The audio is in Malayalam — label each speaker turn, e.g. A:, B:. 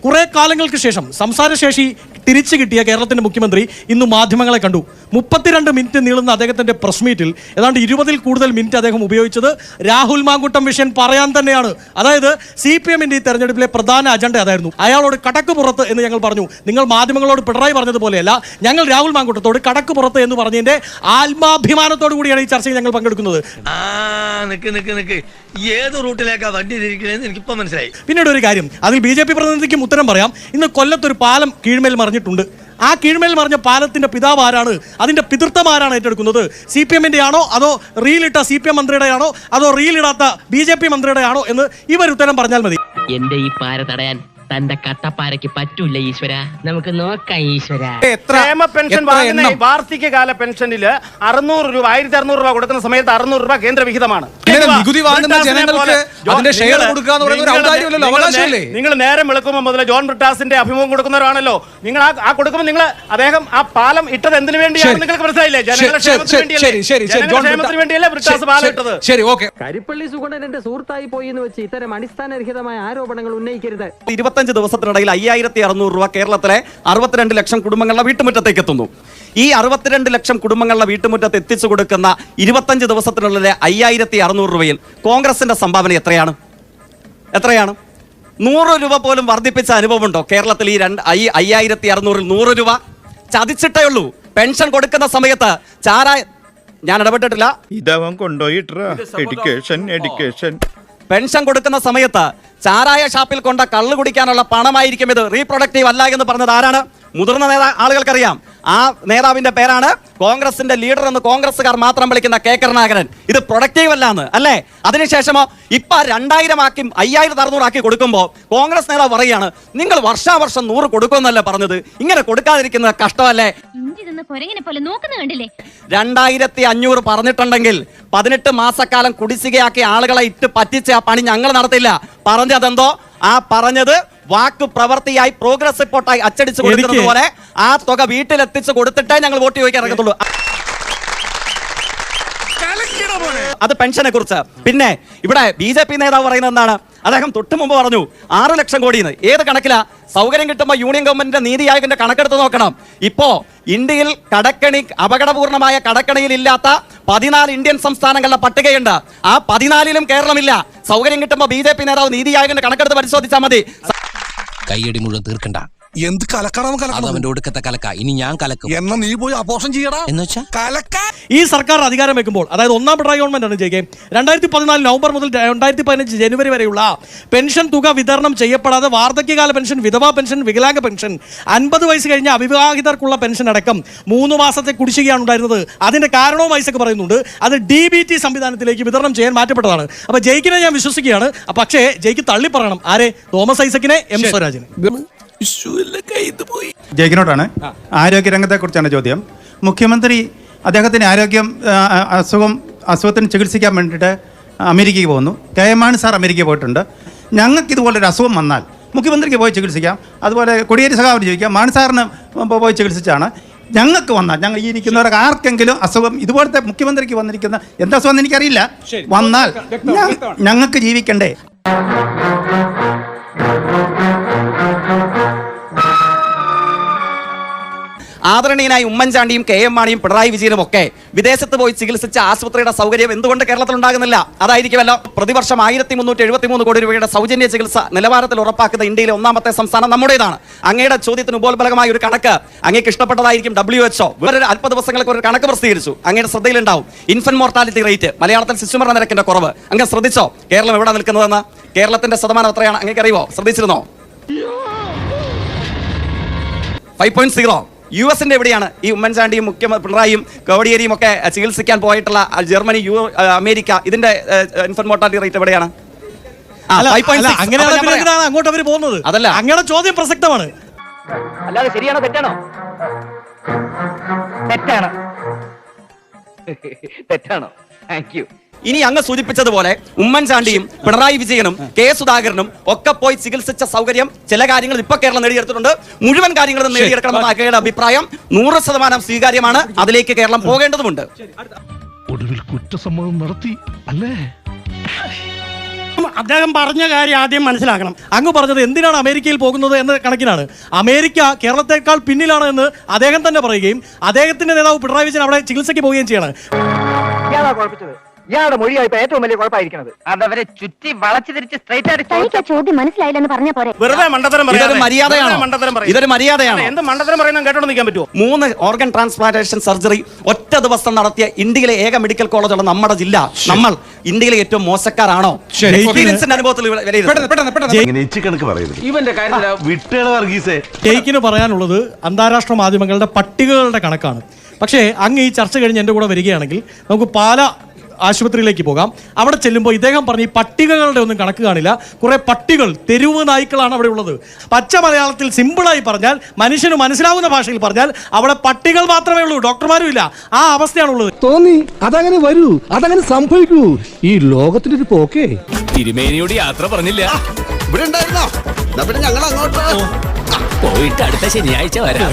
A: കുറെ കാലങ്ങൾക്ക് ശേഷം സംസാരശേഷി തിരിച്ചു കിട്ടിയ കേരളത്തിന്റെ മുഖ്യമന്ത്രി ഇന്ന് മാധ്യമങ്ങളെ കണ്ടു. 32 മിനിറ്റ് നീളുന്ന അദ്ദേഹത്തിന്റെ പ്രസ് മീറ്റിൽ ഏതാണ്ട് 20-ൽ കൂടുതൽ മിനിറ്റ് അദ്ദേഹം ഉപയോഗിച്ചത് രാഹുൽ മാങ്കൂട്ടം വിഷയം പറയാൻ തന്നെയാണ്. അതായത് CPM-ന്റെ ഈ തെരഞ്ഞെടുപ്പിലെ പ്രധാന അജണ്ട അതായിരുന്നു. അയാളോട് കടക്ക് പുറത്ത് എന്ന് ഞങ്ങൾ പറഞ്ഞു. നിങ്ങൾ മാധ്യമങ്ങളോട് പിണറായി പറഞ്ഞതുപോലെയല്ല, ഞങ്ങൾ രാഹുൽ മാങ്കൂട്ടത്തോട് കടക്ക് പുറത്ത് എന്ന് പറഞ്ഞതിന്റെ ആത്മാഭിമാനത്തോടു കൂടിയാണ് ഈ ചർച്ചയിൽ ഞങ്ങൾ പങ്കെടുക്കുന്നത്.
B: ഏത് റൂട്ടിലേക്കാ വണ്ടി തിരിക്കണേന്ന് എനിക്കിപ്പോ മനസ്സിലായി.
A: പിന്നീട് ഒരു കാര്യം, അതിൽ BJP പ്രതിനിധിക്കും ഉത്തരം പറയാം. ഇന്ന് കൊല്ലത്തൊരു പാലം കീഴ്മേൽ മറിഞ്ഞിട്ടുണ്ട്. ആ കീഴ്മേൽ മറിഞ്ഞ പാലത്തിന്റെ പിതാവ് ആരാണ്? അതിന്റെ പിതൃത്വം ആരാണ് ഏറ്റെടുക്കുന്നത്? CPM-ന്റെ ആണോ അതോ റീലിട്ട CPM മന്ത്രിയുടെ ആണോ അതോ റീലിടാത്ത BJP മന്ത്രിയുടെ ആണോ എന്ന് ഇവർ ഉത്തരം പറഞ്ഞാൽ മതി.
C: എന്റെ ഈ പാര തടയാൻ തന്റെ കട്ടപ്പാരയ്ക്ക് പറ്റൂല ഈശ്വര. നമുക്ക് നോക്കാം ഈശ്വര.
D: ക്ഷേമ പെൻഷൻ വാങ്ങുന്ന വാർഷികകാല പെൻഷനില് 600 രൂപ 1600 രൂപ കൊടുക്കുന്ന സമയത്ത് 600 രൂപ കേന്ദ്ര വിഹിതമാണ്.
E: നികുതി വാങ്ങുന്ന ജനങ്ങൾക്ക് അതിന്റെ ഷെയർ കൊടുക്കുക എന്ന് പറയുന്നത് ഒരു ഔദാര്യമല്ലല്ലോ, അവകാശമല്ലേ?
D: നിങ്ങൾ നേരം വെളുക്കുമ്പോൾ മുതൽ ജോൺ ബ്രിട്ടാസിന്റെ അഭിമുഖം കൊടുക്കുന്നവരാണല്ലോ. നിങ്ങൾ ആ കൊടുക്കുമ്പോൾ നിങ്ങൾ അദ്ദേഹം ആ പാലം ഇട്ടത് എന്തിനു വേണ്ടിയാണ് നിങ്ങൾക്ക് മനസ്സിലായില്ലേ? ജനങ്ങളുടെ ക്ഷേമത്തിന് വേണ്ടിയല്ലേ ബ്രിട്ടാസ് പാലം ഇട്ടത്.
E: ശരി, ഓക്കെ.
F: കരിപ്പള്ളി സുഗുണൻ എന്റെ സുഹൃത്തായി പോയി എന്ന് വെച്ച് ഇത്തരം അടിസ്ഥാനരഹിതമായ ആരോപണങ്ങൾ ഉന്നയിക്കരുത്.
G: 25 ദിവസത്തിനിടയിൽ 5600 രൂപ കേരളത്തിലെ 62 ലക്ഷം കുടുംബങ്ങളുടെ വീട്ടുമുറ്റത്തേക്ക് എത്തുന്നു. ഈ 62 ലക്ഷം കുടുംബങ്ങളുടെ വീട്ടുമുറ്റത്ത് എത്തിച്ചു കൊടുക്കുന്ന 25 ദിവസത്തിനുള്ളിലെ 5600 രൂപയിൽ കോൺഗ്രസിന്റെ സംഭാവന എത്രയാണ്? 100 രൂപ പോലും വർദ്ധിപ്പിച്ച അനുഭവമുണ്ടോ കേരളത്തിൽ? ഈ 5600-ൽ 100 രൂപ ചതിച്ചിട്ടേ ഉള്ളൂ. പെൻഷൻ കൊടുക്കുന്ന സമയത്ത് ഞാൻ ഇടപെട്ടിട്ടില്ല.
H: ഇതവൻ കൊണ്ടുപോയിട്ടാ എഡ്യൂക്കേഷൻ
G: പെൻഷൻ കൊടുക്കുന്ന സമയത്ത് ചാരായ ഷാപ്പിൽ കൊണ്ട കള്ളു കുടിക്കാനുള്ള പണമായിരിക്കും ഇത്. റീപ്രൊഡക്റ്റീവ് അല്ല എന്ന് പറഞ്ഞത് ആരാണ്? മുതിർന്ന ആളുകൾക്കറിയാം. ആ നേതാവിന്റെ പേരാണ് കോൺഗ്രസിന്റെ ലീഡർ എന്ന് കോൺഗ്രസ്സുകാർ മാത്രം വിളിക്കുന്ന കെ കരുണാകരൻ. ഇത് പ്രൊഡക്റ്റീവ് അല്ല എന്ന് അല്ലേ? അതിനുശേഷമോ ഇപ്പൊ 2000 ആക്കി 5600 ആക്കി കൊടുക്കുമ്പോൾ കോൺഗ്രസ് നേതാവ് പറയുകയാണ്, നിങ്ങൾ വർഷാവർഷം 100 കൊടുക്കുമെന്നല്ലേ പറഞ്ഞത്, ഇങ്ങനെ കൊടുക്കാതിരിക്കുന്നത് കഷ്ടമല്ലേ? 2500 പറഞ്ഞിട്ടുണ്ടെങ്കിൽ 18 മാസക്കാലം കുടിശ്ശികയാക്കി ആളുകളെ ഇട്ട് പറ്റിച്ച ആ പണി ഞങ്ങൾ നടത്തില്ല. പറഞ്ഞതെന്തോ ആ പറഞ്ഞത് വാക്ക് പ്രവൃത്തിയായി പ്രോഗ്രസ് റിപ്പോർട്ടായി അച്ചടിച്ചു കൊടുക്കുന്നത് പോലെ ആ തുക വീട്ടിലെത്തിച്ച് കൊടുത്തിട്ടേ ഞങ്ങൾ വോട്ട് ചോദിക്കാൻ ഇറങ്ങത്തുള്ളൂ. അത് പെൻഷനെ കുറിച്ച്. പിന്നെ ഇവിടെ BJP നേതാവ് പറയുന്നത് എന്താണ്? അദ്ദേഹം തൊട്ടു മുമ്പ് പറഞ്ഞു 6 ലക്ഷം കോടിന്ന്. ഏത് കണക്കിലാ? സൗകര്യം കിട്ടുമ്പോൾ യൂണിയൻ ഗവൺമെന്റിന്റെ നീതി ആയോഗിന്റെ കണക്കെടുത്ത് നോക്കണം. ഇപ്പോ ഇന്ത്യയിൽ അപകടപൂർണമായ കടക്കണിയിൽ ഇല്ലാത്ത 14 ഇന്ത്യൻ സംസ്ഥാനങ്ങളുടെ പട്ടികയുണ്ട്. ആ 14-ലും കേരളമില്ല. സൗകര്യം കിട്ടുമ്പോൾ BJP നേതാവ് നീതി ആയോഗിന്റെ കണക്കെടുത്ത് പരിശോധിച്ചാൽ മതി.
I: കൈയടി മുഴുവൻ തീർക്കണ്ട. എന്ത് കലക്കണവന്റെ ഒടുക്കത്തെ കലക്ക. ഇനി ഞാൻ കലക്കും. എന്നാ നീ പോയി അപോഷം ചെയ്യടാ എന്ന് വെച്ചാ കലക്ക.
A: ഈ സർക്കാർ അധികാരം വെക്കുമ്പോൾ, അതായത് ഒന്നാം പിണറായി ഗവൺമെന്റാണ് ജയിക്കെ, 2014 നവംബർ മുതൽ 2015 ജനുവരി വരെയുള്ള പെൻഷൻ തുക വിതരണം ചെയ്യപ്പെടാതെ വാർദ്ധക്യകാല പെൻഷൻ, വിധവാ പെൻഷൻ, വികലാംഗ പെൻഷൻ, 50 വയസ്സ് കഴിഞ്ഞ അവിവാഹിതർക്കുള്ള പെൻഷൻ അടക്കം 3 മാസത്തെ കുടിശ്ശികയാണ് ഉണ്ടായിരുന്നത്. അതിന്റെ കാരണവും ഐസക് പറയുന്നുണ്ട്. അത് DBT സംവിധാനത്തിലേക്ക് വിതരണം ചെയ്യാൻ മാറ്റപ്പെട്ടതാണ്. അപ്പൊ ജയിക്കിനെ ഞാൻ വിശ്വസിക്കുകയാണ്. പക്ഷേ ജയിക്ക് തള്ളി പറയണം. ആരെ? തോമസ് ഐസക്കിനെ, M സ്വരാജിനെ.
J: ജയിക്കിനോടാണ്. ആരോഗ്യരംഗത്തെ കുറിച്ചാണ് ചോദ്യം. മുഖ്യമന്ത്രി അദ്ദേഹത്തിന് അസുഖത്തിന് ചികിത്സിക്കാൻ വേണ്ടിയിട്ട് അമേരിക്കയ്ക്ക് പോകുന്നു. KM മാണി സാർ അമേരിക്കയിൽ പോയിട്ടുണ്ട്. ഞങ്ങൾക്ക് ഇതുപോലൊരു അസുഖം വന്നാൽ മുഖ്യമന്ത്രിക്ക് പോയി ചികിത്സിക്കാം. അതുപോലെ കോടിയേരി സഖാവിന് ചോദിക്കാം. മാണി സാറിന് പോയി ചികിത്സിച്ചാണ്. ഞങ്ങൾക്ക് വന്നാൽ, ഞങ്ങൾ ഈ ഇരിക്കുന്നവർക്ക് ആർക്കെങ്കിലും അസുഖം ഇതുപോലത്തെ മുഖ്യമന്ത്രിക്ക് വന്നിരിക്കുന്ന എന്തസുഖം എന്ന് എനിക്കറിയില്ല, വന്നാൽ ഞങ്ങൾക്ക് ജീവിക്കണ്ടേ?
G: ആദരണീയനായ ഉമ്മൻചാണ്ടിയും KM മാണിയും പിണറായി വിജയനും ഒക്കെ വിദേശത്ത് പോയി ചികിത്സിച്ച ആശുപത്രിയുടെ സൗകര്യം എന്തുകൊണ്ട് കേരളത്തിൽ ഉണ്ടാകുന്നില്ല? അതായിരിക്കുമല്ലോ പ്രതിവർഷം 1373 കോടി രൂപയുടെ സൗജന്യ ചികിത്സ നിലവാരത്തിൽ ഉറപ്പാക്കുന്ന ഇന്ത്യയിലെ 1ാമത്തെ സംസ്ഥാനം നമ്മുടേതാണ്. അങ്ങയുടെ ചോദ്യത്തിന് ഉപോത്ബലകമായ ഒരു കണക്ക് അങ്ങേക്ക് ഇഷ്ടപ്പെട്ടതായിരിക്കും. WHO വേറൊരു അല്പ ദിവസങ്ങൾക്ക് ഒരു കണക്ക് പ്രസിദ്ധീകരിച്ചു. അങ്ങയുടെ ശ്രദ്ധയിലുണ്ടാവും. ഇൻഫന്റ് മോർട്ടാലിറ്റി റേറ്റ്, മലയാളത്തിൽ ശിശുമരണ നിരക്കിന്റെ കുറവ്. അങ്ങ് ശ്രദ്ധിച്ചോ കേരളം എവിടെ നിൽക്കുന്നതെന്ന്? കേരളത്തിന്റെ ശതമാനം എത്രയാണ് അങ്ങേക്ക് അറിയുമോ? ശ്രദ്ധിച്ചിരുന്നോ? 5.0. US-ന്റെ എവിടെയാണ് ഈ ഉമ്മൻചാണ്ടിയും പിണറായിയും കോടിയേരിയും ഒക്കെ ചികിത്സിക്കാൻ പോയിട്ടുള്ള ജർമ്മനി, അമേരിക്ക, ഇതിന്റെ ഇൻഫന്റ് മോർട്ടാലിറ്റി റേറ്റ് എവിടെയാണ്?
A: അങ്ങോട്ട് അവർ പോകുന്നത്
G: അതല്ല.
A: അങ്ങയുടെ ചോദ്യം പ്രസക്തമാണ്.
C: അല്ലാതെ ശരിയാണോ തെറ്റാണോ? തെറ്റാണോ? Thank you.
G: ഇനി അങ്ങ് സൂചിപ്പിച്ചതുപോലെ ഉമ്മൻചാണ്ടിയും പിണറായി വിജയനും K സുധാകരനും ഒക്കെ പോയി ചികിത്സിച്ച സൗകര്യം ചില കാര്യങ്ങൾ ഇപ്പൊ കേരളം നേടിയെടുത്തിട്ടുണ്ട്. മുഴുവൻ കാര്യങ്ങളും നേടിയെടുക്കണമെന്ന അങ്ങയുടെ അഭിപ്രായം 100% സ്വീകാര്യമാണ്. അതിലേക്ക് കേരളം പോകേണ്ടതുണ്ട്.
H: ഒടുവിൽ കുറ്റസമ്മതം നടത്തി അല്ലേ?
D: അദ്ദേഹം പറഞ്ഞ കാര്യം ആദ്യം മനസ്സിലാക്കണം.
A: അങ്ങ് പറഞ്ഞത് എന്തിനാണ് അമേരിക്കയിൽ പോകുന്നത് എന്ന കണക്കിനാണ്. അമേരിക്ക കേരളത്തെക്കാൾ പിന്നിലാണ് എന്ന് അദ്ദേഹം തന്നെ പറയുകയും അദ്ദേഹത്തിന്റെ നേതാവ് പിണറായി വിജയൻ അവിടെ ചികിത്സയ്ക്ക് പോവുകയും ചെയ്യാണ്.
F: ഇയാളുടെ മൊഴിയായി ഏറ്റവും വലിയ കുഴപ്പമായിരിക്കുന്നത്
C: അതവരെ ചുറ്റി വളച്ചു തിരിച്ച് സ്ട്രൈറ്റ് ആയിട്ട്
K: ചോദ്യം മനസ്സിലായില്ലെന്ന് പറഞ്ഞ പോരെ.
D: വെറുതെ മണ്ടത്തരം
G: ഇതൊരു
D: പറയാതെ.
G: മര്യാദയാണോ?
D: വെറുതെ മണ്ടത്തരം പറയും.
G: ഇതൊരു മര്യാദയാണോ?
D: എന്ത് മണ്ടത്തരം പറയുന്നത് കേട്ടോണ്ട് നിൽക്കാൻ പറ്റുമോ?
G: 3 ഓർഗൻ ട്രാൻസ്പ്ലാന്റേഷൻ സർജറി ഒറ്റ ദിവസം നടത്തിയ ഇന്ത്യയിലെ ഏക മെഡിക്കൽ കോളേജുള്ള നമ്മുടെ ജില്ല, നമ്മൾ ഇന്ത്യയിലെ ഏറ്റവും മോശക്കാരാണോ? എക്സ്പീരിയൻസിന്റെ അനുഭവത്തിൽ
F: ഇവന്റെ കാര്യത്തില
B: വിട്ടുകള വർഗീസേ.
A: ഷെയ്ഖിന് പറയാനുള്ളത് അന്താരാഷ്ട്ര മാധ്യമങ്ങളുടെ പട്ടികകളുടെ കണക്കാണ്. പക്ഷേ അങ്ങ് ഈ ചർച്ച കഴിഞ്ഞ് എൻ്റെ കൂടെ വരികയാണെങ്കിൽ നമുക്ക് പാല ആശുപത്രിയിലേക്ക് പോകാം. അവിടെ ചെല്ലുമ്പോൾ ഇദ്ദേഹം പറഞ്ഞ ഈ പട്ടികകളുടെ ഒന്നും കണക്ക് കാണില്ല. കുറെ പട്ടികൾ, തെരുവ് നായ്ക്കളാണ് അവിടെ ഉള്ളത്. പച്ച മലയാളത്തിൽ സിമ്പിളായി പറഞ്ഞാൽ, മനുഷ്യന് മനസ്സിലാവുന്ന ഭാഷയിൽ പറഞ്ഞാൽ അവിടെ പട്ടികൾ മാത്രമേ ഉള്ളൂ, ഡോക്ടർമാരും ഇല്ല. ആ അവസ്ഥയാണുള്ളത്.
I: തോന്നി അതങ്ങനെ വരൂ, അതങ്ങനെ സംഭവിക്കൂ. ഈ ലോകത്തിന്റെ ഒരു പോക്കേ. തിരുമേനിയോട് യാത്ര പറഞ്ഞില്ല. ഇവിടെ ഉണ്ടായിരുന്നോ? ഞങ്ങൾ അങ്ങോട്ട് പോയിട്ട് അടുത്ത ശനിയാഴ്ച വരാം.